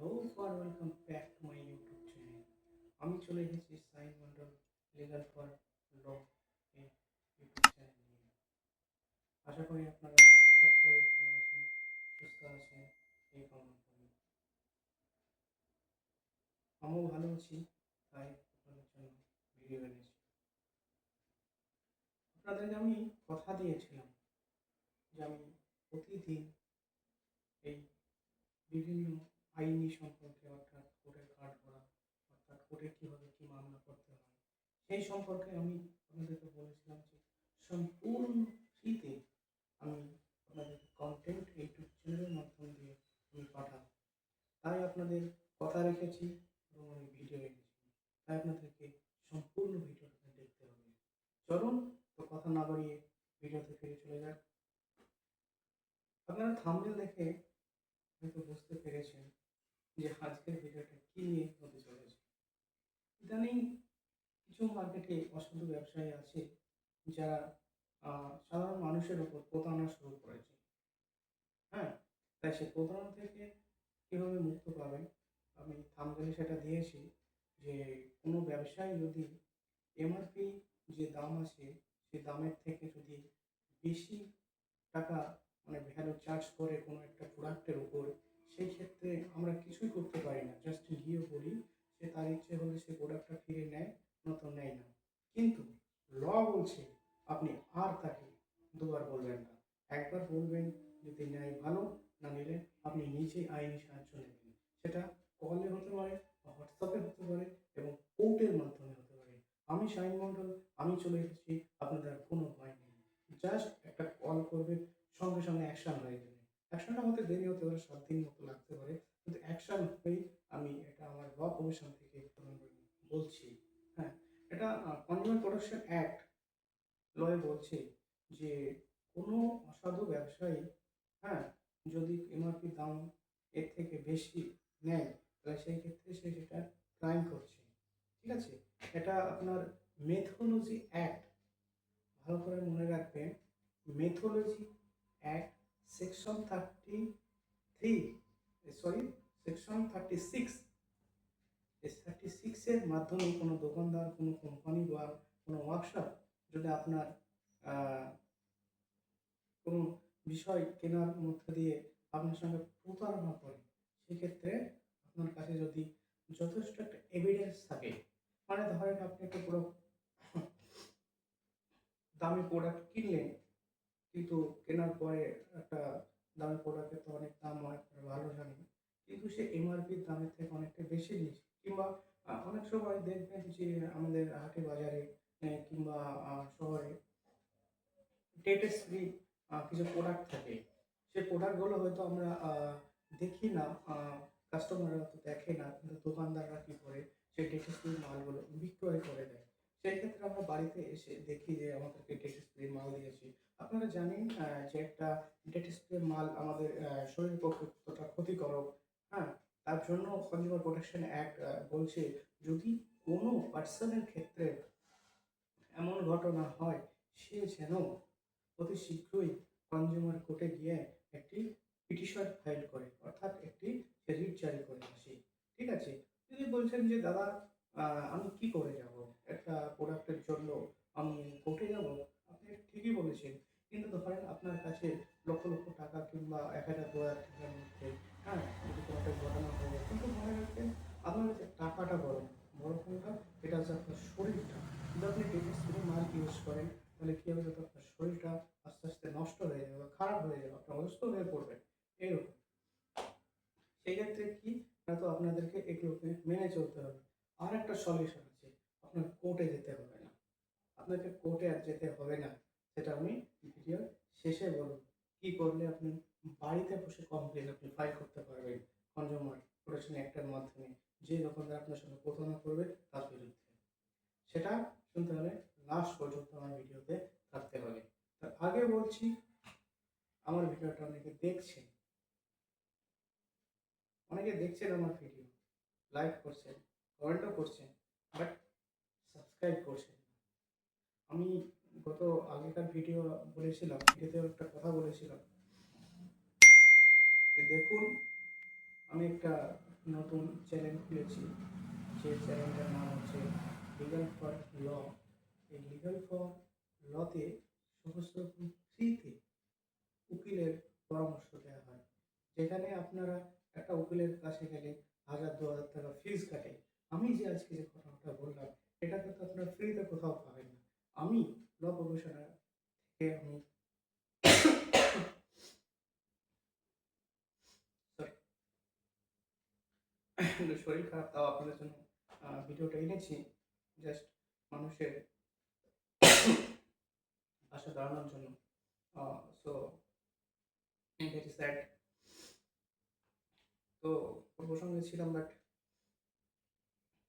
Hello for welcome back to my YouTube channel. আমি চলে এসেছি সাইন মন্ডল লিগাল ফর ল এই ইউটিউব চ্যানেল নিয়ে। আশা করি আপনারা সকলে ভালো আছেন, সুস্থ আছেন, এই কামনা করি। আমিও ভালো আছি, তাই আপনাদের জন্য ভিডিও এনেছি। আপনাদেরকে আমি কথা দিয়েছিলাম যে আমি প্রতিদিন এই বিভিন্ন আইনি সম্পর্কে, অর্থাৎ কোর্টের কাঠগড়া, অর্থাৎ কোর্টে কীভাবে কী মামলা করতে হয় সেই সম্পর্কে আমি আপনাদেরকে বলেছিলাম যে সম্পূর্ণ ফ্রিতে আমি আপনাদের কন্টেন্ট ইউটিউব চ্যানেলের মাধ্যম দিয়ে আমি পাঠাবো। তাই আপনাদের কথা রেখেছি এবং আমি ভিডিও এনেছি। তাই আপনাদেরকে সম্পূর্ণ ভিডিওটা দেখতে হবে। চলুন তো কথা না বাড়িয়ে ভিডিওতে ফিরে চলে যাক। আপনারা থাম্বনেল দেখে হয়তো বুঝতে পেরেছেন যে আজকের ভিডিওটা কি নিয়ে হতে চলেছে। ইদানিং কিছু মার্কেটে অসাধু ব্যবসায়ী আছে যারা সাধারণ মানুষের উপর প্রতারণা শুরু করেছে। হ্যাঁ, তাই সে প্রতারণা থেকে কীভাবে মুক্ত পাবেন আমি থাম্বনেলে সেটা দিয়েছি যে কোনো ব্যবসায়ী যদি এমআরপি যে দাম আছে সেই দামের থেকে যদি বেশি টাকা মানে ভ্যালু চার্জ করে কোনো একটা প্রোডাক্টের উপর, সেই ক্ষেত্রে আমরা কিছুই করতে পারি না, জাস্ট গিয়ে বলি, সে তার ইচ্ছে হলে সে প্রোডাক্টটা ফিরে নেয়, নয়তো নেয় না। কিন্তু ল বলছে আপনি আর তাকে দুবার বলবেন না, একবার বলবেন, যদি নেয় ভালো, না নিলে আপনি নিজেই আইনি সাহায্য নেবেন। সেটা কলে হতে পারে, হোয়াটসঅ্যাপে হতে পারে এবং কোর্টের মাধ্যমে হতে পারে। আমি শাহিন মন্ডল, আমি চলে এসেছি, আপনাদের কোনো ভয় নেই। জাস্ট একটা কল করবে, সঙ্গে সঙ্গে অ্যাকশন হয়ে যাবে। অ্যাকশনটা হতে দেরি হতে পারে, 7 দিন মতো লাগতে পারে, কিন্তু অ্যাকশন হবেই। আমি এটা আমার ল প্রফেশন থেকে বলছি। হ্যাঁ, এটা কনজিউমার প্রোটেকশন অ্যাক্ট লয়ে বলছে যে কোনো অসাধু ব্যবসায়ী, হ্যাঁ, যদি এমআরপি দাম এর থেকে বেশি নেয় তাহলে সেই ক্ষেত্রে সে সেটা ক্রাইম করছে। ঠিক আছে, এটা আপনার মেথোলজি অ্যাক্ট, ভালো করে মনে রাখবেন, মেথোলজি অ্যাক্ট সেকশন 36 এই 36 এর মাধ্যমে কোনো দোকানদার, কোনো কোম্পানি বা কোনো ওয়ার্কশপ যদি আপনার কোনো বিষয় কেনার মধ্যে দিয়ে আপনার সঙ্গে প্রতারণা করে, সেক্ষেত্রে আপনার কাছে যদি যথেষ্ট একটা এভিডেন্স থাকে, মানে ধরেন আপনি একটা পুরো দামি প্রোডাক্ট কিনলেন, কিন্তু কেনার পরে একটা দামি প্রোডাক্টের তো অনেক দাম, অনেক ভালো জানি, কিন্তু সে এমআরপির দামের থেকে অনেকটা বেশি নিয়েছে। কিংবা অনেক সময় দেখবেন যে আমাদের হাটে বাজারে কিংবা শহরে ডেট ফ্রি কিছু প্রোডাক্ট থাকে। সেই প্রোডাক্টগুলো হয়তো আমরা দেখি না, কাস্টমাররা তো দেখে না, কিন্তু দোকানদাররা কী করে, সেই ডেট ফ্রি মালগুলো বিক্রয় করে দেয়। সেই ক্ষেত্রে আমরা বাড়িতে এসে দেখি যে আমাদেরকে ডেট ফ্রি মাল দিয়েছে। আপনারা জানেন যে একটা ডেট স্প্রে মাল আমাদের শরীরের পক্ষে কতটা ক্ষতিকারক। হ্যাঁ, তার জন্য কনজিউমার প্রোটেকশন অ্যাক্ট বলছে যদি কোনো পার্সনের ক্ষেত্রে এমন ঘটনা হয়, সে যেন অতি শীঘ্রই কনজিউমার কোর্টে গিয়ে একটি পিটিশন ফাইল করে, অর্থাৎ একটি রিট জারি করে আসে। ঠিক আছে, যদি বলছেন যে দাদা আমি কি করে যাব, একটা প্রোডাক্টের জন্য আমি কোর্টে যাব, আপনি ঠিকই বলেছেন, কিন্তু ধরেন আপনার কাছে লক্ষ লক্ষ টাকা কিংবা 1000 2000 টাকার মধ্যে, হ্যাঁ, যদি কোনো একটা ঘটনা হয়ে যায়, কিন্তু মনে রাখবেন আপনার কাছে টাকাটা বড় না, বড় কোনটা, এটা হচ্ছে আপনার শরীরটা। যদি আপনি ডেটের স্প্রে মাল ইউজ করেন, তাহলে কী হবে, যত আপনার শরীরটা আস্তে আস্তে নষ্ট হয়ে যাবে, খারাপ হয়ে যাবে, আপনি অসুস্থ হয়ে পড়বেন, এরকম। সেই ক্ষেত্রে কি, তো আপনাদেরকে এগুলোকে মেনে চলতে হবে। আর একটা সলিউশন আছে, আপনার কোর্টে যেতে হবে না, আপনাকে কোর্টে আর যেতে হবে না, সেটা আমি ভিডিওর শেষে বলব। কি করলে আপনি বাড়িতে বসে কমপ্লেন আপনি ফাইল করতে পারবেন কনজিউমার প্রোটেকশন অ্যাক্টের মাধ্যমে, যে দোকানদার আপনার সঙ্গে প্রতারণা করবে তার বিরুদ্ধে। সেটা শুনতে হলে লাস্ট পর্যন্ত আমার ভিডিওতে থাকতে হবে। তার আগে বলছি, আমার ভিডিওটা অনেকে দেখছেন আমার ভিডিও, লাইক করছেন, কমেন্টও করছেন, বাট সাবস্ক্রাইব করছেন না। আমি গত আগেকার ভিডিওতে একটা কথা বলেছিলাম যে দেখুন, আমি একটা নতুন চ্যানেল খুলেছি, যে চ্যানেলটার নাম হচ্ছে লিগাল ফর ল। এই লিগাল ফর লতে সমস্ত রকম ফ্রিতে উকিলের পরামর্শ দেওয়া হয়, যেখানে আপনারা একটা উকিলের কাছে গেলে 1000-2000 টাকা ফিস কাটে। আমি যে আজকে যে কথাটা বললাম, এটা কিন্তু আপনারা ফ্রিতে কোথাও পাবেন না। আমি ল প্রফেশনাল থেকে আমি sorry, কিন্তু শরীর খারাপ, তাও আপনাদের জন্য ভিডিওটা এনেছি, জাস্ট মানুষের পাশে দাঁড়ানোর জন্য। So very sad. তো প্রসঙ্গে ছিলাম, বাট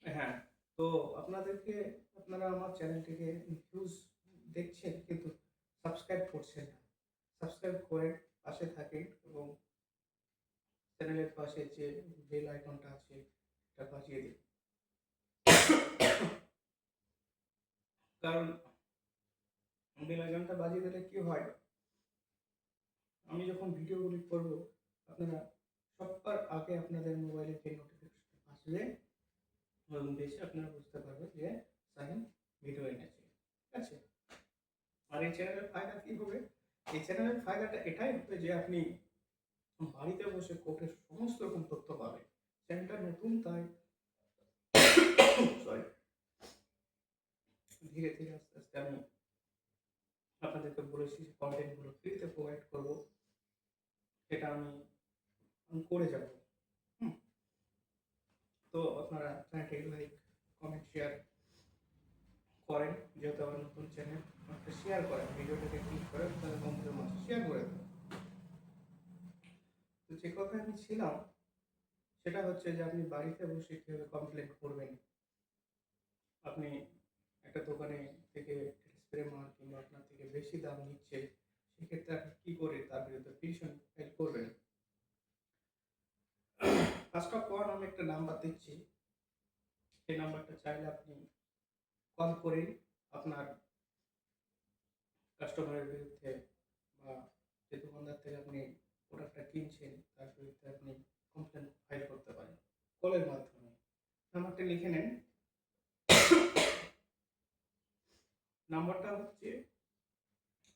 হ্যাঁ, তো আপনারা আমার চ্যানেলটিকে ভিউজ দেখছেন কিন্তু সাবস্ক্রাইব করছেন না। সাবস্ক্রাইব করে পাশে থাকেন এবং চ্যানেলের পাশে যে বেল আইকনটা আছে এটা বাজিয়ে দিন। কারণ বেল আইকনটা বাজিয়ে দিলে কি হয়, আমি যখন ভিডিওগুলি করব আপনারা সবার আগে আপনাদের মোবাইলে যে নোটিফিকেশন আসবে এবং দেখে আপনারা বুঝতে পারবেন যে সাহিন ভিডিও এনেছে। ঠিক আছে? আর এই চ্যানেলের ফায়দা কি হবে? এই চ্যানেলের ফায়দাটা এটাই হবে যে আপনি বাড়িতে বসে কোর্টের সমস্ত রকম তথ্য পাবেন। চ্যানেলটা নতুন, তাই সরি, ধীরে ধীরে আস্তে আস্তে আমি আপনাদেরকে বলেছি যে কন্টেন্টগুলো ফ্রিতে প্রোভাইড করবো, সেটা আমি করে যাব। হুম, তো আপনারা চ্যানেলটি লাইক, কমেন্ট, শেয়ার করেন। যেহেতু আমার নতুন চ্যানেল, একটা শেয়ার করেন, ভিডিওটাকে ক্লিক করে তাদের বন্ধুদের মাঝে শেয়ার করে দেন। তো যে কথা আমি ছিলাম সেটা হচ্ছে যে আপনি বাড়িতে বসে কীভাবে কমপ্লেন করবেন। আপনি একটা দোকানে থেকে স্প্রে মাল কিংবা আপনার থেকে বেশি দাম নিচ্ছে, সেক্ষেত্রে আপনি কী করে তার বিরুদ্ধে পিটিশন ফাইল করবেন। ফার্স্ট অফ অল আমি একটা নাম্বার দিচ্ছি, সেই নাম্বারটা চাইলে আপনি কল করে আপনার কাস্টমারের বিরুদ্ধে বা যে দোকানদার থেকে আপনি প্রোডাক্টটা কিনছেন তার বিরুদ্ধে আপনি কমপ্লেন ফাইল করতে পারেন কলের মাধ্যমে। নাম্বারটা লিখে নেন। নাম্বারটা হচ্ছে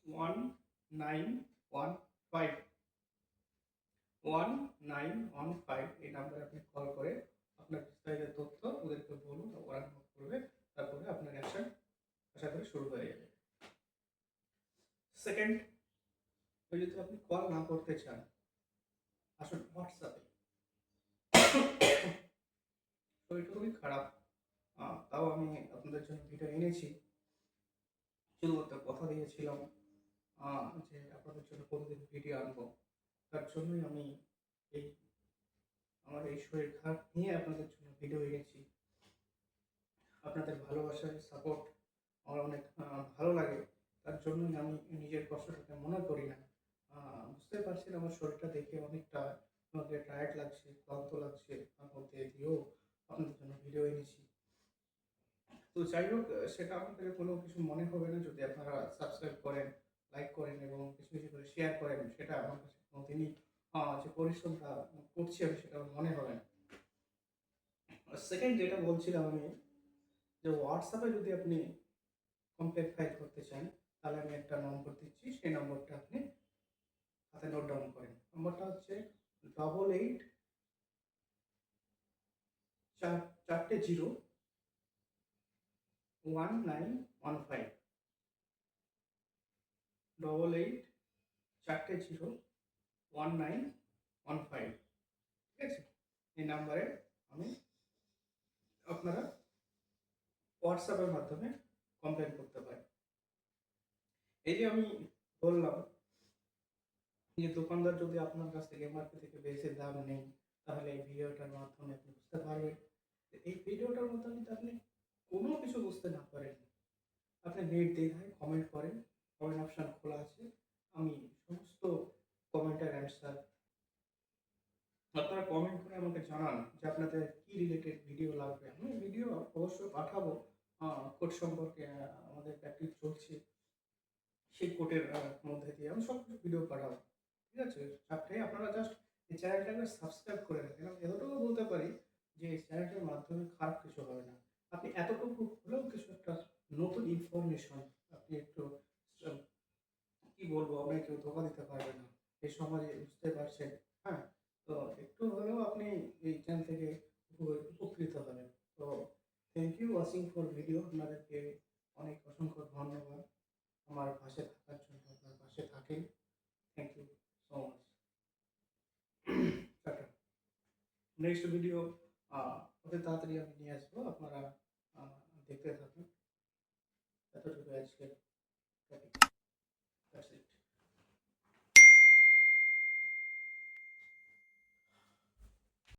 1915 এই নাম্বারে আপনি কল করে আপনার বিস্তারিত তথ্য ওদেরকে বলুন, ওরা নোট করবে, তারপরে আপনার অ্যাকশন আশা করি শুরু হয়ে যাবে। সেকেন্ড, যদি আপনি কল না করতে চান, আসুন হোয়াটসঅ্যাপে। শরীরটা খুবই খারাপ, তাও আমি আপনাদের জন্য ভিডিও এনেছি। শুধুমাত্র কথা দিয়েছিলাম যে আপনাদের জন্য প্রতিদিন ভিডিও আনবো, তার জন্যই আমি এই আমার এই শরীর খারাপ নিয়ে আপনাদের জন্য ভিডিও এনেছি। আপনাদের ভালোবাসার সাপোর্ট আমার অনেক ভালো লাগে, তার জন্যই আমি নিজের কষ্টটাকে মনে করি না। বুঝতে পারছেন আমার শরীরটা দেখে অনেকটা আমাকে টায়ার্ড লাগছে, ক্লান্ত লাগছে, তার মধ্যে দিয়েও আপনাদের জন্য ভিডিও এনেছি। তো যাই হোক, সেটা আপনাদের কোনো কিছু মনে হবে না যদি আপনারা সাবস্ক্রাইব করেন, লাইক করেন এবং কিছু কিছু করে শেয়ার করেন। সেটা আমার কাছে কোনোদিনই যে পরিশ্রমটা করছি আমি সেটা আমার মনে হবে না। সেকেন্ড যেটা বলছিলাম আমি, যে হোয়াটসঅ্যাপে যদি আপনি কমপ্লেন ফাইল করতে চান, তাহলে আমি একটা নম্বর দিচ্ছি, সেই নম্বরটা আপনি হাতে নোট ডাউন করেন। নম্বরটা হচ্ছে 88 চারটে 0 1915, 88 চারটে 0 1915। ঠিক আছে? এই নাম্বারে আমি আপনারা হোয়াটসঅ্যাপের মাধ্যমে কমপ্লেন করতে পারেন। এই যে আমি বললাম যে দোকানদার যদি আপনার কাছ থেকে এমআরপি থেকে বেশি দাম নেই, তাহলে এই ভিডিওটার মাধ্যমে আপনি বুঝতে পারবেন। এই ভিডিওটার মাধ্যমে যদি আপনি কোনো কিছু বুঝতে না পারেন, আপনি নির্দ্বিধায় কমেন্ট করেন, কমেন্ট অপশন খোলা আছে। আমি সমস্ত কমেন্টের অ্যান্সার, আপনারা কমেন্ট করে আমাকে জানান যে আপনাদের কি রিলেটেড ভিডিও লাগবে। আমি ভিডিও অবশ্যই পাঠাবো। কোড সম্পর্কে আমাদের প্র্যাকটিস চলছে, সেই কোডের মধ্যে দিয়ে আমি সব কিছু ভিডিও পাঠাবো। ঠিক আছে? সাথে আপনারা জাস্ট এই চ্যানেলটাকে সাবস্ক্রাইব করে রাখেন। আমি এতটুকু বলতে পারি এই চ্যানেলটার মাধ্যমে খারাপ কিছু হবে না। আপনি এতটুকু হলেও কিছু একটা নতুন ইনফরমেশন আপনি একটু আ কি বলবো, আপনাকে কেউ ধোঁকা দিতে পারবে না। এই সমাজে বুঝতে পারছেন, হ্যাঁ? তো একটু হলেও আপনি এই চ্যানেল থেকে উপকৃত হবেন। তো thank you watching for video. আপনাদেরকে অনেক অসংখ্য ধন্যবাদ। আমার পাশে থাকার জন্য, আপনার পাশে থাকেন। Thank you so much. Tata. Next video আ অতি তাড়াতাড়ি আমি নিয়ে আসবো। আপনারা আ দেখতে থাকুন। এতটুকু আজকের টপিক।